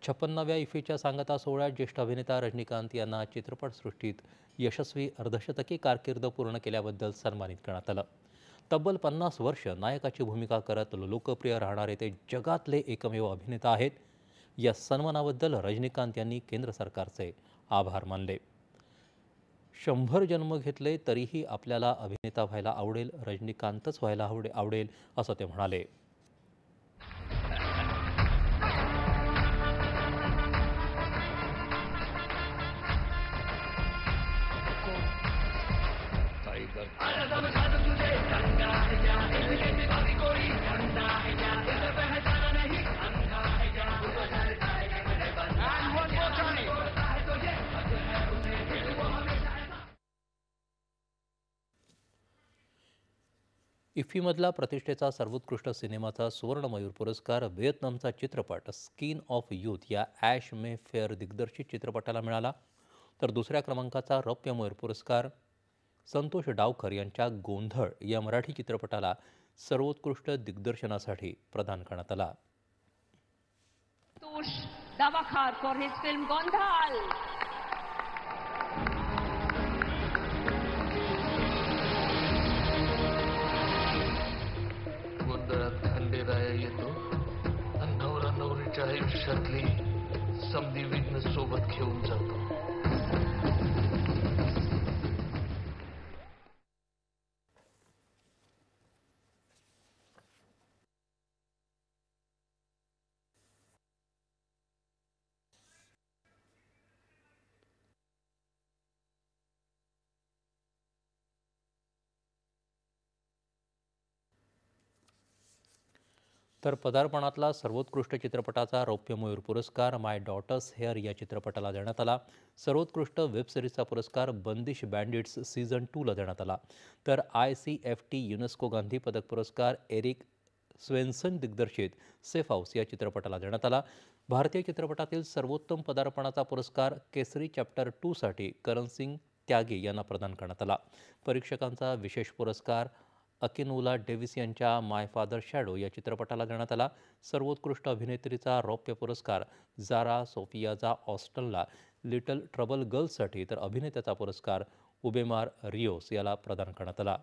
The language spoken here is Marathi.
56व्या इफ्फीच्या सांगता सोहळ्यात ज्येष्ठ अभिनेता रजनीकांत यांना चित्रपटसृष्टीत यशस्वी अर्धशतकी कारकीर्द पूर्ण केल्याबद्दल सन्मानित करण्यात आलं. तब्बल 50 वर्ष नायकाची भूमिका करत लोकप्रिय राहणारे ते जगातले एकमेव अभिनेता आहेत. या सन्मानाबद्दल रजनीकांत यांनी केंद्र सरकारचे आभार मानले. 100 जन्म घेतले तरीही आपल्याला अभिनेता व्हायला आवडेल, रजनीकांतच व्हायला आवडेल असं ते म्हणाले. इफ्फीमधला प्रतिष्ठेचा सर्वोत्कृष्ट सिनेमाचा सुवर्ण मयूर पुरस्कार व्हिएतनामचा चित्रपट स्किन ऑफ यूथ या ॲश मे फेअर दिग्दर्शित चित्रपटाला मिळाला. तर दुसऱ्या क्रमांकाचा रौप्य मयूर पुरस्कार संतोष डावकर यांच्या गोंधळ या मराठी चित्रपटाला सर्वोत्कृष्ट दिग्दर्शनासाठी प्रदान करण्यात आला. Santosh Dawkar for his film गोंधळ. गोंधळात खंडेराया येतो आणि नवरा नवरीच्या आयुष्यातली समधी विघ्न सोबत घेऊन जातो. तर पदार्पणातला सर्वोत्कृष्ट चित्रपटाचा रौप्य मयूर पुरस्कार माय डॉटर्स हेअर या चित्रपटाला देण्यात आला. सर्वोत्कृष्ट वेब सिरीजचा पुरस्कार बंदिश बँडिट्स सीझन 2ला देण्यात आला. तर ICFT युनेस्को गांधी पदक पुरस्कार एरिक स्वेन्सन दिग्दर्शित सेफ हाऊस या चित्रपटाला देण्यात आला. भारतीय चित्रपटातील सर्वोत्तम पदार्पणाचा पुरस्कार केसरी चॅप्टर 2साठी करण सिंग त्यागी यांना प्रदान करण्यात आला. परीक्षकांचा विशेष पुरस्कार अकिनोला डेव्हिस यांच्या माय फादर शॅडो या चित्रपटाला देण्यात आला. सर्वोत्कृष्ट अभिनेत्रीचा रौप्य पुरस्कार जारा सोफियाजा ऑस्टनला लिटल ट्रबल गर्ल्ससाठी, तर अभिनेत्याचा पुरस्कार उबेमार रियोस याला प्रदान करण्यात आला.